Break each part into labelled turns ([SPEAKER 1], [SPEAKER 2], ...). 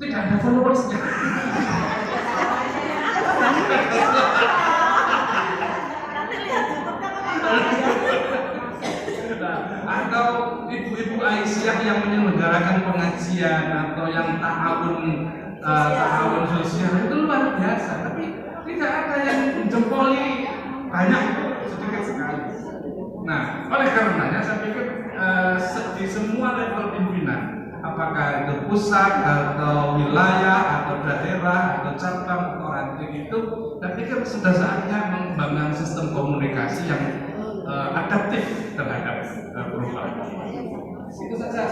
[SPEAKER 1] tidak ada followersnya. Atau ibu-ibu Aisyah yang menyelenggarakan pengajian atau yang ta'awun sosial itu luar biasa, tapi tidak ada yang menjempoli, banyak, sedikit sekali. Nah, oleh karenanya saya pikir di semua level pimpinan, apakah itu pusat atau wilayah atau daerah atau cabang atau ranting itu, saya pikir sudah saatnya mengembangkan sistem komunikasi yang adaptif terhadap perubahan. Itu saja.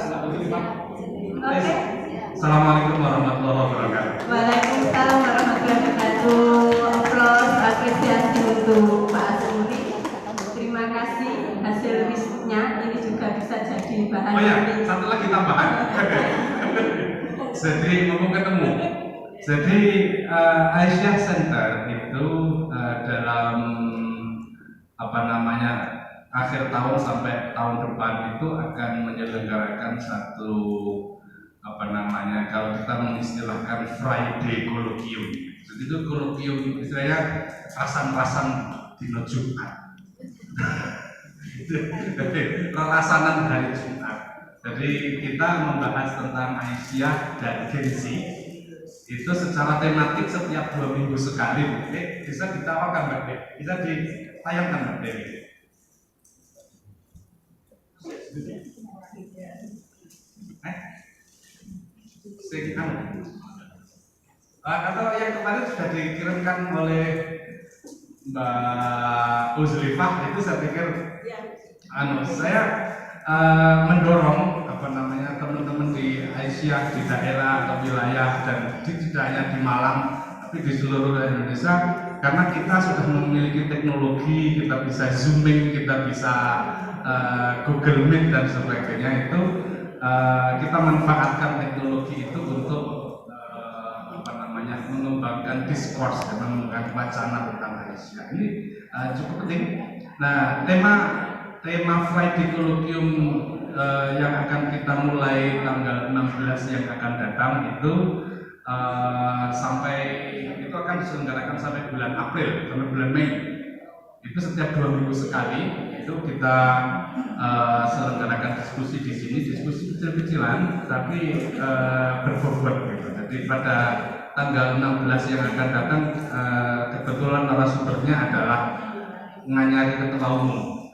[SPEAKER 1] Assalamualaikum warahmatullahi wabarakatuh.
[SPEAKER 2] Waalaikumsalam warahmatullahi wabarakatuh. Aplaus apresiasi untuk Pak Asmuri. Terima kasih hasil risetnya ini juga bisa jadi bahan.
[SPEAKER 1] Oh ya, satu lagi tambahan. Jadi ngomong ketemu. Jadi Aisyah Center itu dalam akhir tahun sampai tahun depan itu akan menyelenggarakan satu kalau kita mengistilahkan Friday Colloquium. Jadi itu colloquium istilahnya rasan-rasan dino Jumat. Relasanan hari Jumat. Jadi kita membahas tentang Aisyah dan Gen Z itu secara tematik setiap 2 minggu sekali. Bisa ditawarkan Mbak De, bisa ditayangkan Mbak De. Atau yang kemarin sudah dikirimkan oleh Mbak Uzlifah itu saya pikir saya mendorong teman-teman di Aisyah di daerah atau wilayah dan tidak hanya di Malang tapi di seluruh Indonesia, karena kita sudah memiliki teknologi, kita bisa zooming, kita bisa Google Meet dan sebagainya, itu kita manfaatkan teknologi itu untuk mengembangkan diskurs dan mengembangkan wacana tentang Aisyah. Ini cukup penting. Nah, tema Friday Colloquium yang akan kita mulai tanggal 16 yang akan datang itu itu akan diselenggarakan sampai bulan April, sampai bulan Mei. Itu setiap 2 minggu sekali itu kita selenggarakan diskusi di sini, diskusi kecil-kecilan tapi berbobot gitu. Jadi pada tanggal 16 yang akan datang kebetulan narasumbernya adalah Nganyari Ketua Umum.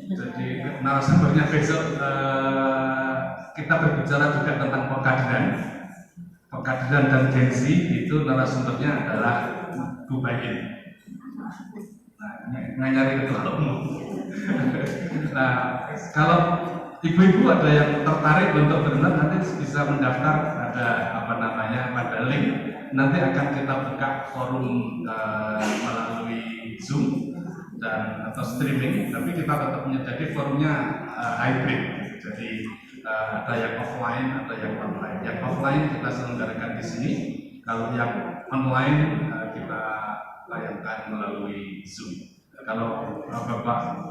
[SPEAKER 1] Jadi narasumbernya besok kita berbicara juga tentang pengkaderan dan Gen Z, itu narasumbernya adalah Gubayin. Nganyari Ketua Umum. Nah, kalau ibu-ibu ada yang tertarik untuk benar, nanti bisa mendaftar, pada link. Nanti akan kita buka forum melalui Zoom atau streaming, tapi kita tetap menjadi forumnya hybrid. Jadi ada yang offline, ada yang online. Yang offline kita selenggarakan di sini. Kalau yang online kita tayangkan melalui Zoom. Kalau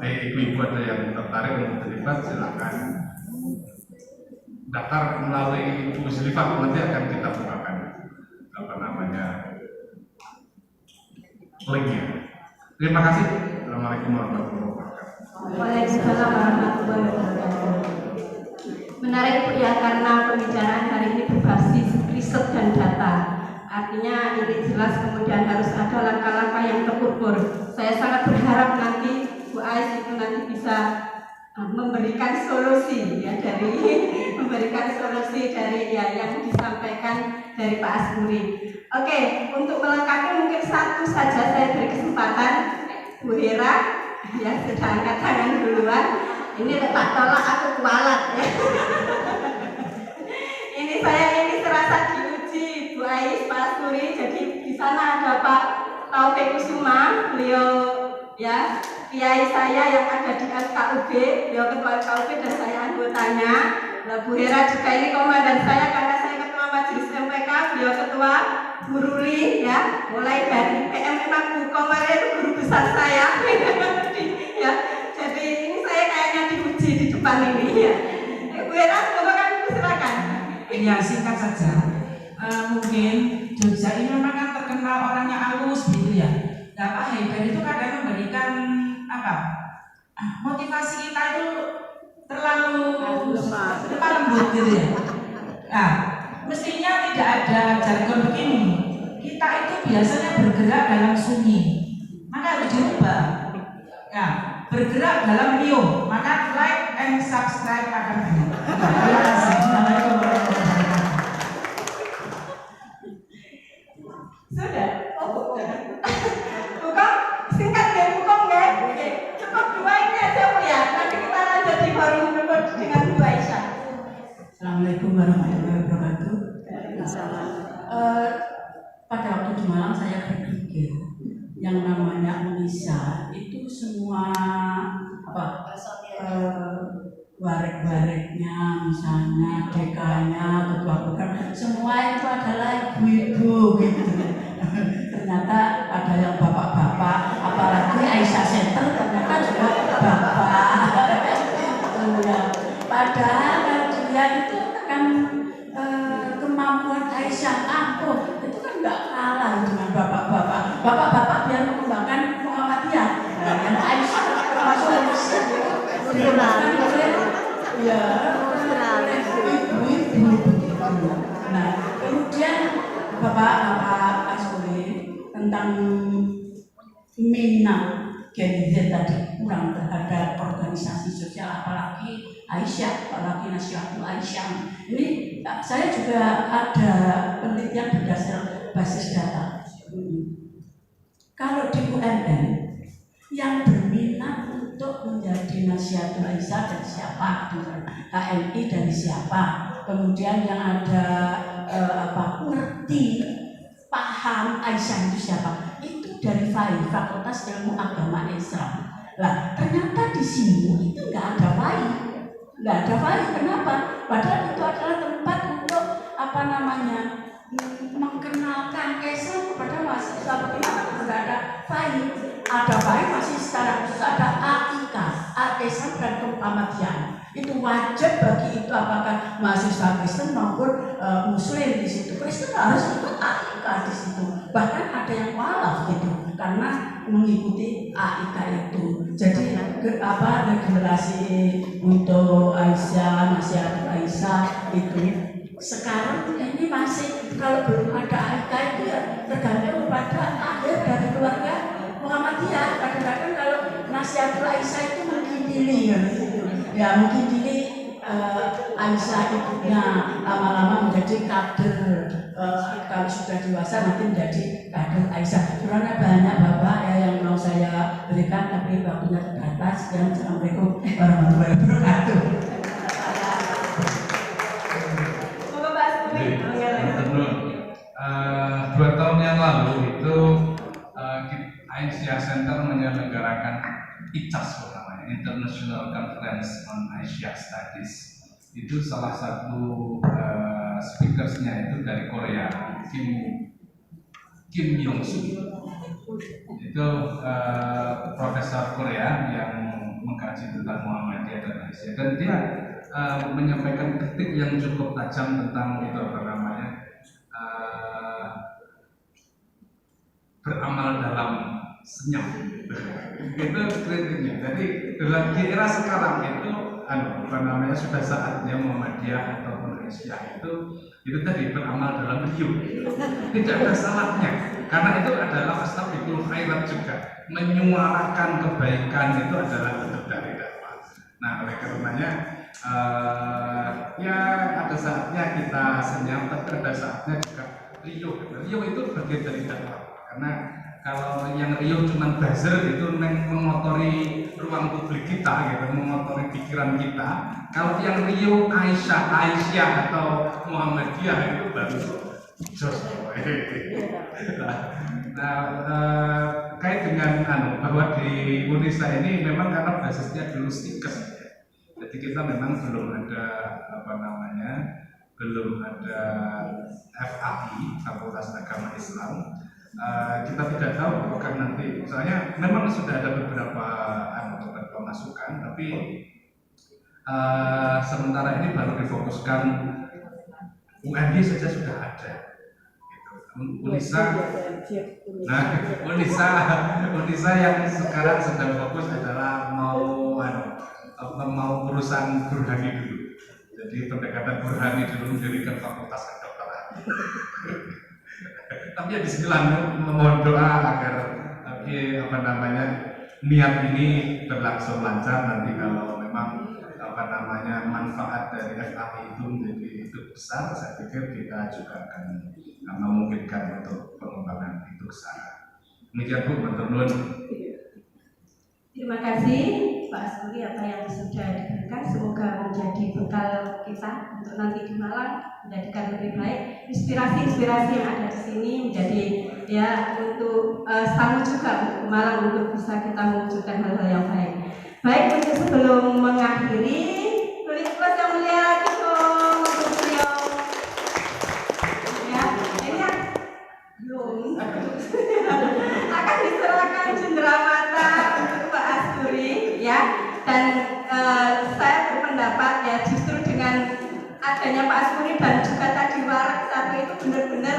[SPEAKER 1] ibu-ibu ada yang tertarik untuk terlibat, silakan daftar melalui Ibu Zulifah, nanti akan kita bukakan linknya. Terima kasih. Assalamualaikum warahmatullahi wabarakatuh.
[SPEAKER 2] Waalaikumsalam warahmatullahi wabarakatuh. Menarik Bu ya, karena pembicaraan hari ini berbasis riset dan data. Artinya ini jelas kemudian harus ada langkah-langkah yang terukur. Saya sangat berharap nanti Bu Ais itu nanti bisa memberikan solusi ya yang disampaikan dari Pak Asmuri. Oke, untuk melengkapi mungkin satu saja saya beri kesempatan Bu Hera yang sudah angkat tangan duluan. Ini tak tolak aku kualat ya. Ini serasa diuji Bu Ais, Pak Asmuri. Jadi di sana ada Pak Taufik Kusuma, beliau ya kiai saya yang ada di FKUB, beliau ketua FKUB dan saya anggotanya. Nah, Bu Hera juga ini komandan saya karena saya ketua majelis MPK, beliau ketua Bu Ruli ya. Mulai dari PM memang Bu Komar itu guru besar saya. Ya, jadi ini saya kayaknya diuji di depan ini ya. Bu Hera semoga kan silakan.
[SPEAKER 3] Ya singkat saja. Mungkin Jogja ini memang kan terkenal orangnya halus gitu ya. Nah, Pak Haider itu kadang memberikan apa? Motivasi kita itu terlalu lemah lembut gitu ya. Nah, mestinya tidak ada jargon begini. Kita itu biasanya bergerak dalam sunyi, maka harus dirubah. Ya, bergerak dalam riuh, maka like and subscribe akan banyak. Terima kasih. Assalamualaikum warahmatullahi wabarakatuh.
[SPEAKER 2] Sudah? Oh, bukan. Bukan, singkat ya, bukan ya? Oke, cukup dua ini aja Bu ya. Nanti kita lanjut di forum berikut dengan Bu Aisyah.
[SPEAKER 3] Assalamualaikum warahmatullahi wabarakatuh. Pada waktu di Malang saya berpikir yang namanya Unisa itu semua warek-wareknya, misalnya DK-nya, ketua program, semua itu adalah ibu-ibu gitu. Ternyata ada yang bapak-bapak, apalagi Aisyah Center ternyata juga bapak. Padahal dia itu kan kemampuan Aisyah ampuh itu kan nggak kalah dengan bapak-bapak. Bapak-bapak biar mengembangkan Muhammadiyah. Yang Aisyah termasuk Indonesia dikembangkan oleh ibu-ibu. Nah, kemudian Bapak Asuri tentang minat Gen Z tadi kurang terhadap organisasi sosial, apalagi Aisyah, apalagi Nasihatul Aisyah. Ini saya juga ada penelitian berdasar basis data. Kalau di UMN yang berminat untuk menjadi Nasihatul Aisyah dari siapa, HMI dari siapa, kemudian yang ada ngerti, paham Aisyah itu siapa, itu dari FAI, Fakultas Ilmu Agama Islam. Lah ternyata di sini itu nggak ada FAI. Nggak ada FAI, kenapa? Padahal itu adalah tempat untuk mengenalkan Islam kepada mahasiswa. Kenapa tidak ada FAI? Ada FAI masih secara khusus, ada AIK, Islam dan Muhammadiyah. Itu wajib bagi itu apakah mahasiswa Kristen maupun Muslim di situ. Kristen harus ikut AIK di situ. Bahkan ada yang walaf gitu karena mengikuti AIK itu. Jadi regenerasi untuk Aisyah, Nasihatul Aisyah itu sekarang ini masih kalau belum ada AIK itu ya tergantung pada akhir dari keluarga Muhammadiyah. Kadang-kadang kalau Nasihatul Aisyah itu mengkindili gitu. Ya mungkin ini Aisyah ibunya lama-lama menjadi kader, kalau sudah dewasa nanti menjadi kader Aisyah. Sebenarnya banyak Bapak ya yang mau saya berikan, tapi waktunya terbatas. Assalamualaikum warahmatullahi wabarakatuh.
[SPEAKER 1] Dua tahun yang lalu itu Aisyah Center menyelenggarakan ICAS namanya, International Conference on Asia Studies. Itu salah satu speakersnya itu dari Korea, Kim Yong Soo. Itu profesor Korea yang mengkaji tentang Muhammadiyah dan Aisyah, dan dia menyampaikan kritik yang cukup tajam tentang itu beramal dalam senyap. Itu kritiknya. Jadi di era sekarang itu sudah saatnya Muhammadiyah ataupun Aisyah itu tadi beramal dalam riuh. Tidak ada salahnya, karena itu adalah astaghfirul khairat juga. Menyuarakan kebaikan itu adalah bentuk dari dakwah. Nah, oleh karenanya ya ada saatnya kita senyap, tapi ada saatnya juga riuh. Riuh itu bagian dari dakwah. Karena kalau yang riuh cuma buzzer itu mengotori ruang publik kita, gitu, mengotori pikiran kita. Kalau yang riuh Aisyah atau Muhammadiyah itu baru jos. Kait dengan bahwa di Unisa ini memang karena basisnya dulu stikes, jadi kita memang belum ada belum ada FAI, Fakultas Agama Islam. Kita tidak tahu apakah nanti, soalnya memang sudah ada beberapa masukan, tapi sementara ini baru difokuskan UNY saja sudah ada. Gitu. Unisa, nah Unisa yang sekarang sedang fokus adalah mau perusahaan Burhani dulu. Jadi pendekatan Burhani dulu mendirikan fakultas kedokteran. Tapi ya disinilah memohon doa agar niat ini berlangsung lancar. Nanti kalau memang manfaat dari FAI itu menjadi besar, saya pikir kita juga akan memungkinkan untuk pengembangan itu besar. Demikian Bu, menurut.
[SPEAKER 2] Terima kasih Pak Asuri apa yang sudah diberikan, semoga menjadi bekal kita untuk nanti di Malang menjadikan lebih baik. Inspirasi-inspirasi yang ada di sini menjadi ya untuk sama juga untuk Malang untuk bisa kita mewujudkan hal-hal yang baik. Baik, untuk sebelum mengakhiri, request yang mulia lagi dong untuk beliau. Ya, ini belum akan diserahkan cenderamata untuk Pak Asuri, ya. Dan saya berpendapat ya justru dengan adanya Pak Asuri dan juga tadi Warak satu itu benar-benar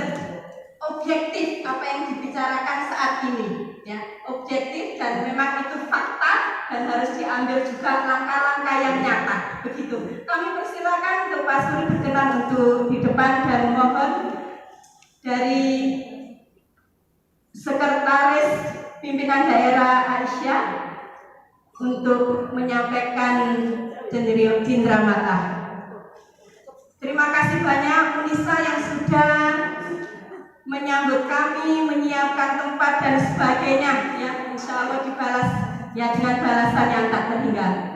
[SPEAKER 2] objektif apa yang dibicarakan saat ini, ya, objektif dan memang itu fakta dan harus diambil juga langkah-langkah yang nyata. Begitu. Kami persilakan untuk Pak Asuri berkenan untuk di depan dan mohon dari Sekretaris Pimpinan Daerah Aisyah untuk menyampaikan cenderamata. Terima kasih banyak Unisa yang sudah menyambut kami, menyiapkan tempat dan sebagainya. Ya, insya Allah dibalas ya dengan balasan yang tak terhingga.